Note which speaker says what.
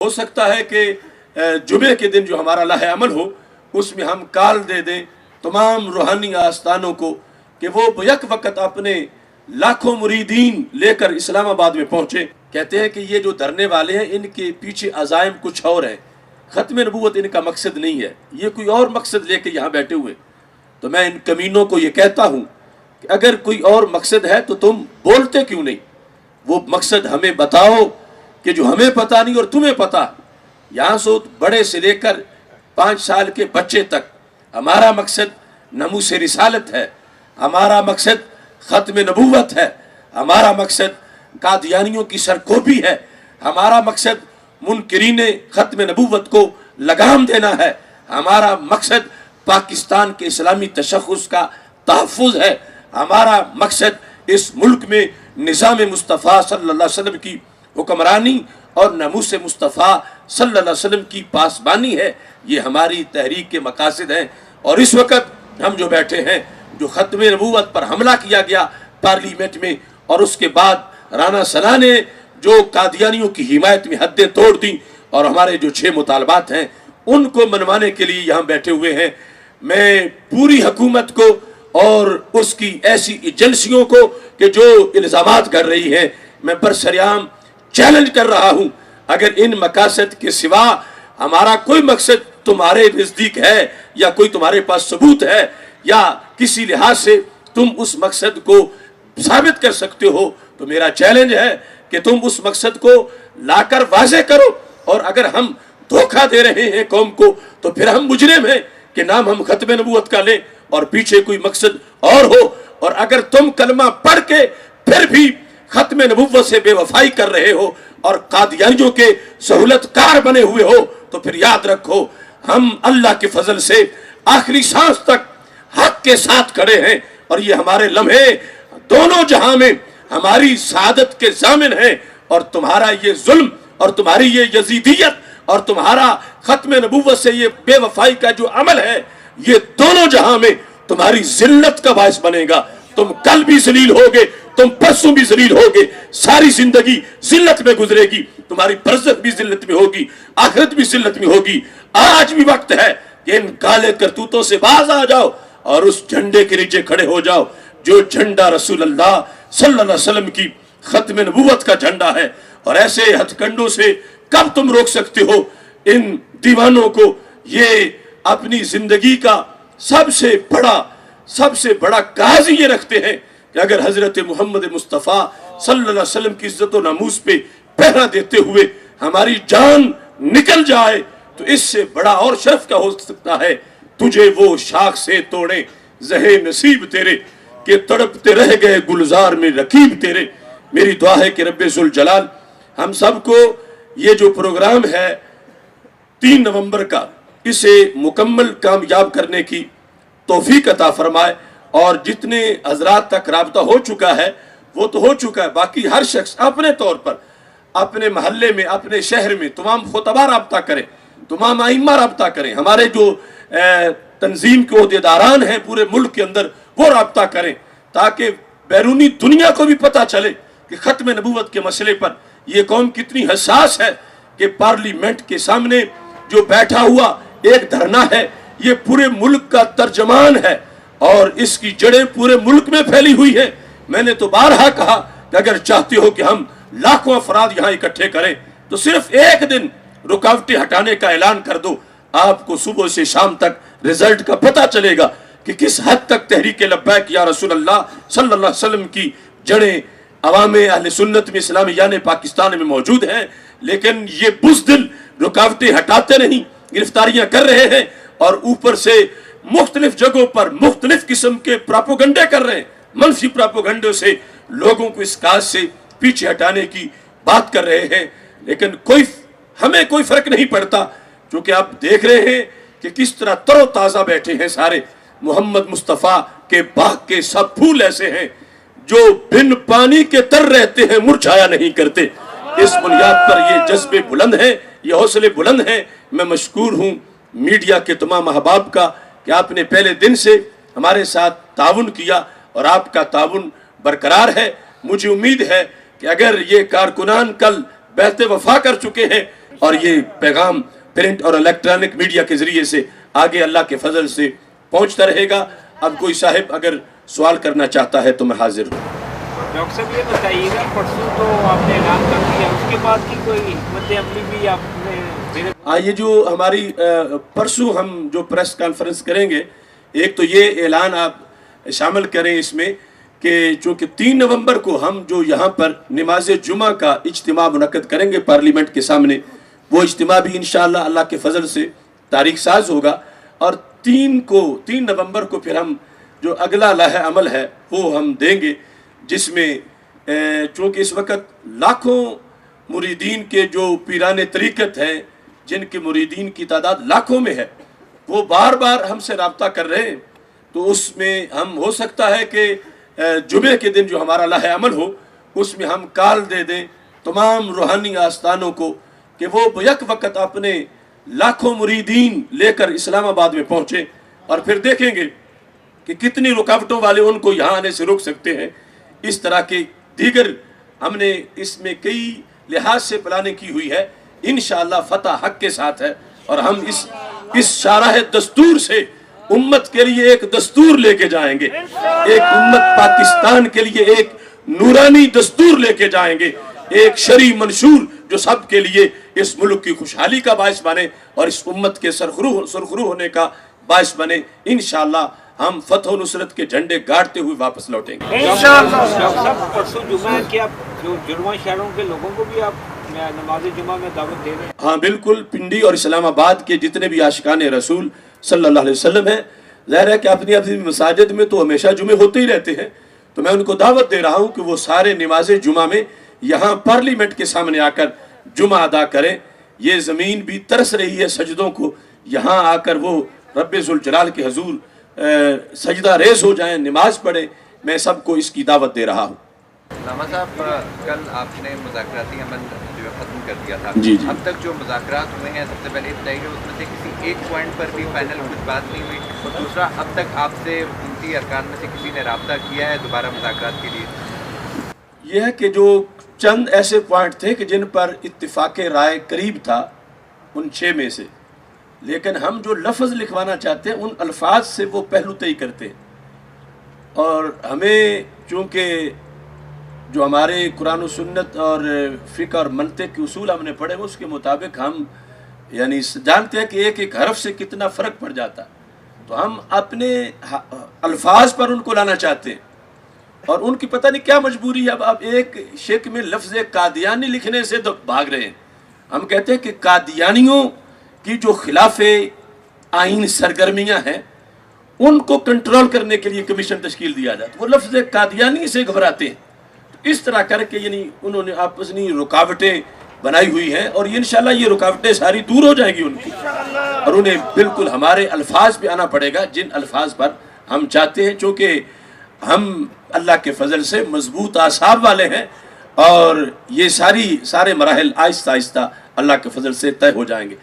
Speaker 1: ہو سکتا ہے کہ جمعے کے دن جو ہمارا لائحہ عمل ہو اس میں ہم کال دے دیں تمام روحانی آستانوں کو کہ وہ یک وقت اپنے لاکھوں مریدین لے کر اسلام آباد میں پہنچے۔ کہتے ہیں کہ یہ جو دھرنے والے ہیں ان کے پیچھے عزائم کچھ اور ہیں، ختم نبوت ان کا مقصد نہیں ہے، یہ کوئی اور مقصد لے کے یہاں بیٹھے ہوئے۔ تو میں ان کمینوں کو یہ کہتا ہوں کہ اگر کوئی اور مقصد ہے تو تم بولتے کیوں نہیں؟ وہ مقصد ہمیں بتاؤ کہ جو ہمیں پتہ نہیں اور تمہیں پتہ۔ یہاں سے بڑے سے لے کر 5 سال کے بچے تک ہمارا مقصد ناموس رسالت ہے، ہمارا مقصد ختم نبوت ہے، ہمارا مقصد قادیانیوں کی سرکوبی ہے، ہمارا مقصد منکرین ختم نبوت کو لگام دینا ہے، ہمارا مقصد پاکستان کے اسلامی تشخص کا تحفظ ہے، ہمارا مقصد اس ملک میں نظام مصطفیٰ صلی اللہ علیہ وسلم کی حکمرانی اور ناموس مصطفیٰ صلی اللہ علیہ وسلم کی پاسبانی ہے۔ یہ ہماری تحریک کے مقاصد ہیں۔ اور اس وقت ہم جو بیٹھے ہیں، جو ختم نبوت پر حملہ کیا گیا پارلیمنٹ میں، اور اس کے بعد رانا ثنا نے جو قادیانیوں کی حمایت میں حدیں توڑ دیں اور ہمارے جو 6 مطالبات ہیں ان کو منوانے کے لیے یہاں بیٹھے ہوئے ہیں، میں پوری حکومت کو اور اس کی ایسی ایجنسیوں کو کہ جو الزامات کر رہی ہیں، میں برسریام چیلنج کر رہا ہوں، اگر ان مقاصد کے سوا ہمارا کوئی مقصد تمہارے نزدیک ہے یا کوئی تمہارے پاس ثبوت ہے یا کسی لحاظ سے تم اس مقصد کو ثابت کر سکتے ہو، تو میرا چیلنج ہے کہ تم اس مقصد کو لا کر واضح کرو۔ اور اگر ہم دھوکہ دے رہے ہیں قوم کو تو پھر ہم مجرم ہیں کہ نام ہم ختم نبوت کا لیں اور پیچھے کوئی مقصد اور ہو۔ اور اگر تم کلمہ پڑھ کے پھر بھی ختم نبوت سے بے وفائی کر رہے ہو اور قادیانیوں کے سہولت کار بنے ہوئے ہو تو پھر یاد رکھو ہم اللہ کے فضل سے آخری سانس تک حق کے ساتھ کھڑے ہیں، اور یہ ہمارے لمحے دونوں جہاں میں ہماری سعادت کے ضامن ہیں۔ اور تمہارا یہ ظلم اور تمہاری یہ یزیدیت اور تمہارا ختم نبوت سے یہ بے وفائی کا جو عمل ہے، یہ دونوں جہاں میں تمہاری ذلت کا باعث بنے گا۔ تم کل بھی ذلیل ہوگے، تم پرسوں بھی ذلیل ہوگے، ساری زندگی ذلت میں گزرے گی، تمہاری برزخ بھی ذلت میں ہوگی، آخرت بھی ذلت میں ہوگی۔ آج بھی وقت ہے کہ ان کالے کرتوتوں سے باز آ جاؤ اور اس جھنڈے کے نیچے کھڑے ہو جاؤ جو جھنڈا رسول اللہ صلی اللہ علیہ وسلم کی ختم نبوت کا جھنڈا ہے۔ اور ایسے ہتھ کنڈوں سے کب تم روک سکتے ہو ان دیوانوں کو؟ یہ اپنی زندگی کا سب سے بڑا قاضی یہ رکھتے ہیں کہ اگر حضرت محمد مصطفیٰ صلی اللہ علیہ وسلم کی عزت و ناموس پہ پہرا دیتے ہوئے ہماری جان نکل جائے تو اس سے بڑا اور شرف کیا ہو سکتا ہے؟ تجھے وہ شاخ سے توڑے زہے نصیب تیرے کہ تڑپتے رہ گئے گلزار میں رقیب تیرے۔ میری دعا ہے کہ رب ذوالجلال ہم سب کو یہ جو پروگرام ہے 3 نومبر کا، اسے مکمل کامیاب کرنے کی توفیق عطا فرمائے۔ اور جتنے حضرات تک رابطہ ہو چکا ہے وہ تو ہو چکا ہے، باقی ہر شخص اپنے طور پر اپنے محلے میں، اپنے شہر میں تمام خطبہ رابطہ کریں، تمام ائمہ رابطہ کریں، ہمارے جو تنظیم کے عہدیداران ہیں پورے ملک کے اندر وہ رابطہ کریں، تاکہ بیرونی دنیا کو بھی پتہ چلے کہ ختم نبوت کے مسئلے پر یہ قوم کتنی حساس ہے کہ پارلیمنٹ کے سامنے جو بیٹھا ہوا ایک دھرنا ہے یہ پورے ملک کا ترجمان ہے اور اس کی جڑیں پورے ملک میں پھیلی ہوئی ہیں۔ میں نے تو بارہا کہا کہ اگر چاہتے ہو کہ ہم لاکھوں افراد یہاں اکٹھے کریں تو صرف ایک دن رکاوٹیں ہٹانے کا اعلان کر دو، آپ کو صبح سے شام تک رزلٹ کا پتہ چلے گا کہ کس حد تک تحریک لبیک یا رسول اللہ صلی اللہ علیہ وسلم کی جڑیں عوام اہل سنت میں اسلامیان پاکستان میں موجود ہیں۔ لیکن یہ بزدل رکاوٹیں ہٹاتے نہیں، گرفتاریاں کر رہے ہیں اور اوپر سے مختلف جگہوں پر مختلف قسم کے پراپوگنڈے کر رہے ہیں، منفی پراپوگنڈوں سے لوگوں کو اس کاج سے پیچھے ہٹانے کی بات کر رہے ہیں۔ لیکن ہمیں کوئی فرق نہیں پڑتا، کیونکہ آپ دیکھ رہے ہیں کہ کس طرح تر و تازہ بیٹھے ہیں سارے۔ محمد مصطفیٰ کے باغ کے سب پھول ایسے ہیں جو بن پانی کے تر رہتے ہیں، مرجھایا نہیں کرتے۔ اس بنیاد پر یہ جذبے بلند ہیں، یہ حوصلے بلند ہیں۔ میں مشکور ہوں میڈیا کے تمام احباب کا کہ آپ نے پہلے دن سے ہمارے ساتھ تعاون کیا اور آپ کا تعاون برقرار ہے۔ مجھے امید ہے کہ اگر یہ کارکنان کل بیعت وفا کر چکے ہیں، اور یہ پیغام پرنٹ اور الیکٹرانک میڈیا کے ذریعے سے آگے اللہ کے فضل سے پہنچتا رہے گا۔ اب کوئی صاحب اگر سوال کرنا چاہتا ہے تو میں حاضر ہوں۔
Speaker 2: ڈاکٹر صاحب یہ بتائیے گا، پرسوں تو آپ نے اعلان کر دیا، اس کے بعد کی کوئی حکمت عملی بھی آپ نے؟
Speaker 1: یہ جو ہماری پرسوں ہم جو پریس کانفرنس کریں گے، ایک تو یہ اعلان آپ شامل کریں اس میں کہ چونکہ 3 نومبر کو ہم جو یہاں پر نماز جمعہ کا اجتماع منعقد کریں گے پارلیمنٹ کے سامنے، وہ اجتماع بھی انشاءاللہ اللہ کے فضل سے تاریخ ساز ہوگا، اور 3 نومبر کو پھر ہم جو اگلا لائحہ عمل ہے وہ ہم دیں گے، جس میں چونکہ اس وقت لاکھوں مریدین کے جو پیران طریقت ہیں، جن کے مریدین کی تعداد لاکھوں میں ہے، وہ بار بار ہم سے رابطہ کر رہے ہیں، تو اس میں ہم ہو سکتا ہے کہ جمعے کے دن جو ہمارا لائحہ عمل ہو، اس میں ہم کال دے دیں تمام روحانی آستانوں کو کہ وہ بیک وقت اپنے لاکھوں مریدین لے کر اسلام آباد میں پہنچے، اور پھر دیکھیں گے کہ کتنی رکاوٹوں والے ان کو یہاں آنے سے روک سکتے ہیں۔ اس طرح کے دیگر ہم نے اس میں کئی لحاظ سے پلاننگ کی ہوئی ہے، انشاءاللہ فتح حق کے ساتھ ہے، اور ہم اس شارح دستور سے امت کے لیے ایک دستور لے کے جائیں گے، ایک امت پاکستان کے لیے ایک نورانی دستور لے کے جائیں گے، ایک شرعی منشور جو سب کے لیے اس ملک کی خوشحالی کا باعث بنے اور اس امت کے سرخرو ہونے کا باعث بنے۔ انشاءاللہ ہم فتح و نصرت کے جھنڈے گاڑتے ہوئے واپس لوٹیں گے۔
Speaker 2: ڈاکٹر صاحب پرسوں جمعہ ہے کہ آپ جو جرمہ شہروں کے لوگوں کو بھی آپ نماز جمعہ میں دعوت دے رہے ہیں؟
Speaker 1: ہاں بالکل، پنڈی اور اسلام آباد کے جتنے بھی عاشقان رسول صلی اللہ علیہ وسلم ہیں، ظاہر ہے کہ اپنی اپنی مساجد میں تو ہمیشہ جمعے ہوتے ہی رہتے ہیں، تو میں ان کو دعوت دے رہا ہوں کہ وہ سارے نماز جمعہ میں یہاں پارلیمنٹ کے سامنے آ کر جمعہ ادا کریں۔ یہ زمین بھی ترس رہی ہے سجدوں کو، یہاں آ کر وہ رب ذوالجلال کے حضور سجدہ ریز ہو جائیں، نماز پڑھیں۔ میں سب کو اس کی دعوت دے رہا ہوں۔
Speaker 3: علامہ صاحب، کل آپ نے مذاکراتی عمل جو ختم کر دیا تھا،
Speaker 1: جی
Speaker 3: اب تک جو مذاکرات ہوئے ہیں، سب سے پہلے بتائیے کہ اس میں سے کسی ایک پوائنٹ پر بھی فائنل کچھ بات نہیں ہوئی، اور دوسرا اب تک آپ سے 29 ارکان میں سے کسی نے رابطہ کیا ہے دوبارہ مذاکرات کے لیے؟
Speaker 1: یہ ہے کہ جو چند ایسے پوائنٹ تھے کہ جن پر اتفاق رائے قریب تھا ان 6 میں سے، لیکن ہم جو لفظ لکھوانا چاہتے ہیں ان الفاظ سے وہ پہلو طے کرتے ہیں، اور ہمیں چونکہ جو ہمارے قرآن و سنت اور فقہ اور منطق کے اصول ہم نے پڑھے اس کے مطابق ہم یعنی جانتے ہیں کہ ایک ایک حرف سے کتنا فرق پڑ جاتا، تو ہم اپنے الفاظ پر ان کو لانا چاہتے ہیں، اور ان کی پتہ نہیں کیا مجبوری ہے۔ اب ایک شک میں لفظ قادیانی لکھنے سے تو بھاگ رہے ہیں۔ ہم کہتے ہیں کہ قادیانیوں کی جو خلاف آئین سرگرمیاں ہیں ان کو کنٹرول کرنے کے لیے کمیشن تشکیل دیا جاتا ہے، وہ لفظ قادیانی سے گھبراتے ہیں۔ تو اس طرح کر کے یعنی انہوں نے آپس میں رکاوٹیں بنائی ہوئی ہیں، اور انشاءاللہ یہ رکاوٹیں ساری دور ہو جائیں گی ان کی، اور انہیں بالکل ہمارے الفاظ پہ آنا پڑے گا جن الفاظ پر ہم چاہتے ہیں، چونکہ ہم اللہ کے فضل سے مضبوط اعصاب والے ہیں، اور یہ سارے مراحل آہستہ آہستہ اللہ کے فضل سے طے ہو جائیں گے۔